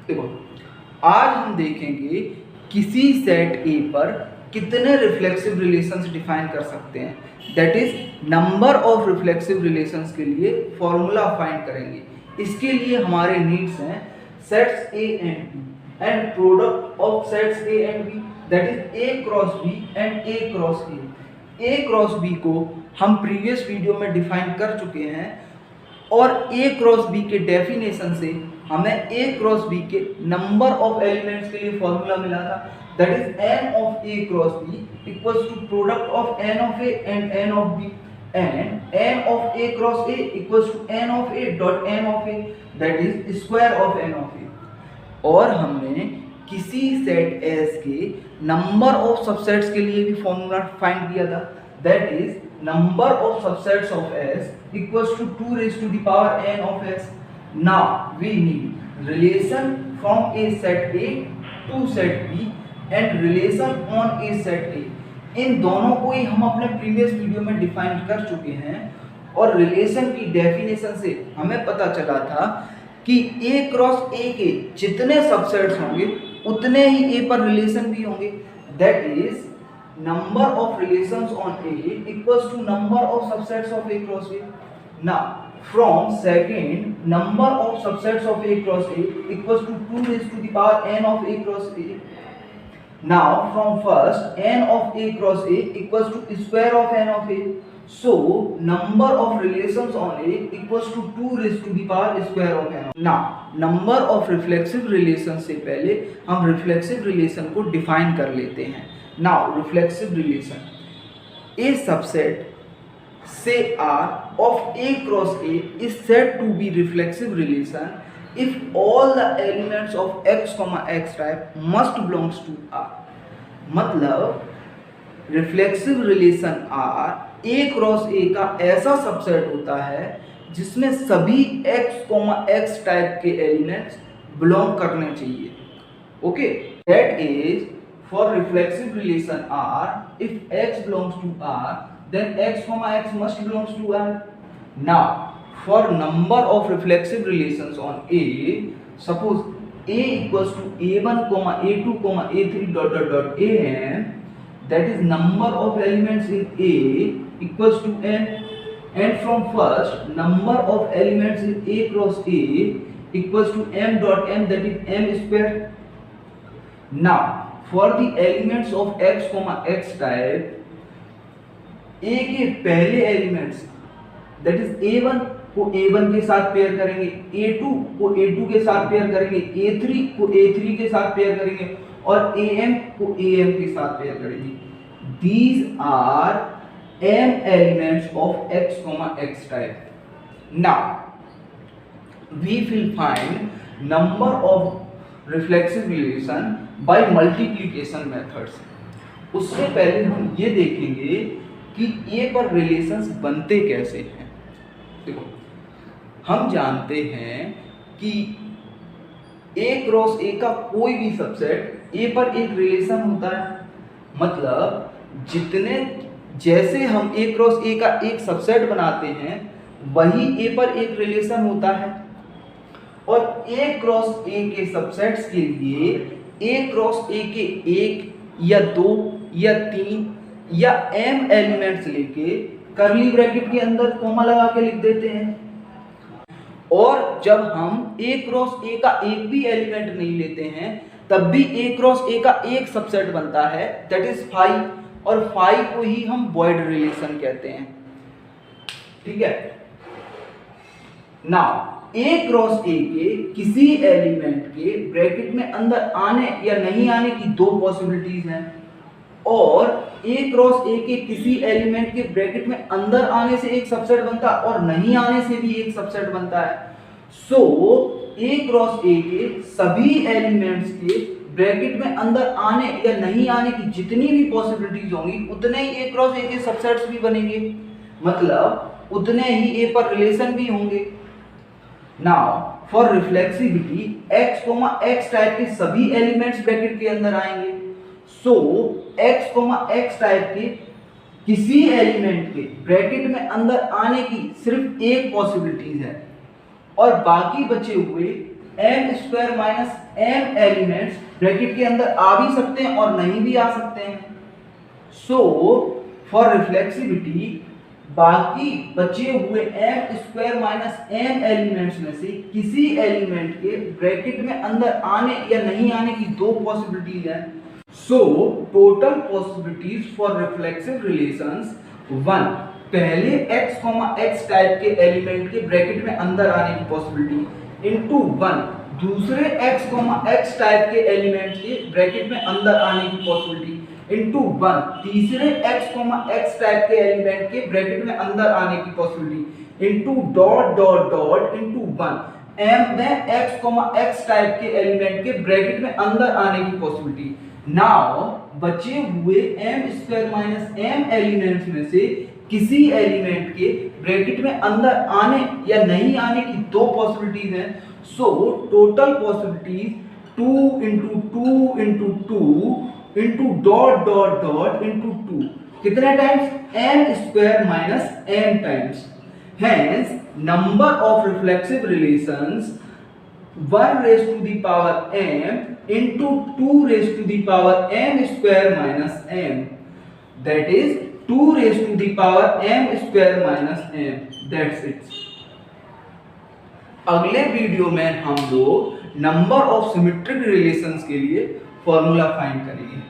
देखो, आज हम देखेंगे किसी सेट ए पर कितने रिफ्लेक्सिव रिलेशंस डिफाइन कर सकते हैं, that is number of reflexive relations के लिए फॉर्मूला फाइंड करेंगे। इसके लिए हमारे नीड्स हैं sets A and B and product of sets A and B, that is A cross B and A cross A. A cross B को हम previous video में डिफाइन कर चुके हैं और ए क्रॉस बी के डेफिनेशन से हमें ए क्रॉस बी के नंबर ऑफ एलिमेंट्स के लिए फॉर्मूला मिला था, that is n of A cross B equals to product of n of A and n of B and n of A cross A equals to n of A dot n of A, that is square of n of A. और हमने किसी set S के number of subsets के लिए भी formula find किया था, that is number of subsets of S equals to 2 raised to the power n of S. Now we need relation from a set A to set B and relation on a set A. इन दोनों को ही हम अपने previous video में define कर चुके हैं और relation की डेफिनेशन से हमें पता चला था कि A क्रॉस A के जितने सबसेट्स होंगे उतने ही A पर रिलेशन भी होंगे, that is number of relations on A equals to number of subsets of A cross A. Now from second, number of subsets of A cross A equals to 2 raised to the power n of A cross A. Now from first, n of A cross A equals to square of n of A. So number of relations on A equals to 2 raised to the power square of n. Now number of reflexive relations से पहले हम reflexive relation को define कर लेते हैं। Now reflexive relation, a subset say R of A cross A is said to be reflexive relation if all the elements of x comma x type must belongs to R। मतलब reflexive relation R A cross A का ऐसा subset होता है जिसमें सभी x x type के elements belong करने चाहिए। Okay, that is for reflexive relation R, if x belongs to R, then x comma x must belongs to R. Now, for number of reflexive relations on A, suppose A equals to A1 comma A2 comma A3 dot dot dot an, that is number of elements in A equals to n, and from first number of elements in A cross A equals to m dot n, that is m square. Now for the elements of x comma x type, A के पहले elements that is A1 को A1 के साथ pair करेंगे, A2 को A2 के साथ pair करेंगे, A3 को A3 के साथ पेयर करेंगे और AM को AM के साथ पेयर करेंगे। These are m elements of x comma x type. Now we will find number of reflexive relation bye multiplication methods. उससे पहले हम ये देखेंगे कि ए पर रिलेशंस बनते कैसे हैं। देखो, हम जानते हैं कि ए क्रॉस ए का कोई भी सबसेट ए पर एक रिलेशन होता है, मतलब जितने जैसे हम ए क्रॉस ए का एक सबसेट बनाते हैं वही ए पर एक रिलेशन होता है। और A क्रॉस A के सबसेट्स के लिए A क्रॉस A के एक या दो या तीन या m एलिमेंट्स लेके कर्ली ब्रैकेट के अंदर कॉमा लगा के लिख देते हैं। और जब हम A क्रॉस A का एक भी एलिमेंट नहीं लेते हैं तब भी A क्रॉस A का एक सबसेट बनता है, दैट इज फाई, और फाई को ही हम वॉइड रिलेशन कहते हैं। ठीक है, नाउ A क्रॉस A के किसी एलिमेंट के ब्रैकेट में अंदर आने या नहीं आने की दो पॉसिबिलिटीज हैं और A क्रॉस A के किसी एलिमेंट के ब्रैकेट में अंदर आने से एक सबसेट बनता है और नहीं आने से भी एक सबसेट बनता है। सो A क्रॉस A के सभी एलिमेंट्स के ब्रैकेट में अंदर आने या नहीं आने की जितनी भी पॉसिबिलिटीज होंगी उतने ही A क्रॉस A के सबसेट्स भी बनेंगे, मतलब उतने ही A पर रिलेशन भी होंगे। Now for reflexivity x x type के सभी एलिमेंट्स ब्रैकेट के अंदर आएंगे, सो x x टाइप के किसी एलिमेंट के ब्रैकेट में अंदर आने की सिर्फ एक पॉसिबिलिटीज है और बाकी बचे हुए m square minus m elements bracket के अंदर आ भी सकते हैं और नहीं भी आ सकते हैं। सो फॉर रिफ्लेक्सिविटी बाकी बचे हुए m square minus m elements में से किसी एलिमेंट के ब्रैकेट में अंदर आने या नहीं आने की दो पॉसिबिलिटीज हैं। So total possibilities for reflexive relations 1, पहले x, टाइप के एलिमेंट के ब्रैकेट में अंदर आने की पॉसिबिलिटी इनटू 1 दूसरे x, टाइप के एलिमेंट के ब्रैकेट में अंदर आने की पॉसिबिलिटी इनटू 1 तीसरे x, टाइप के एलिमेंट के ब्रैकेट में अंदर आने की possibility into dot dot dot into 1 m में x, टाइप के एलिमेंट के ब्रैकेट में अंदर आने की पॉसिबिलिटी। नाउ बचे हुए m square minus m elements में से किसी एलिमेंट के ब्रैकेट में अंदर आने या नहीं आने की दो पॉसिबिलिटीज हैं। So total possibilities 2 into 2 into 2 into dot dot dot into 2 कितने times m square minus m times. Hence number of reflexive relations 1 raised to the power m into 2 raised to the power m square minus m, that is 2 raised to the power m square minus m, that's it। अगले video में हम लोग number of symmetric relations के लिए formula find करेंगे।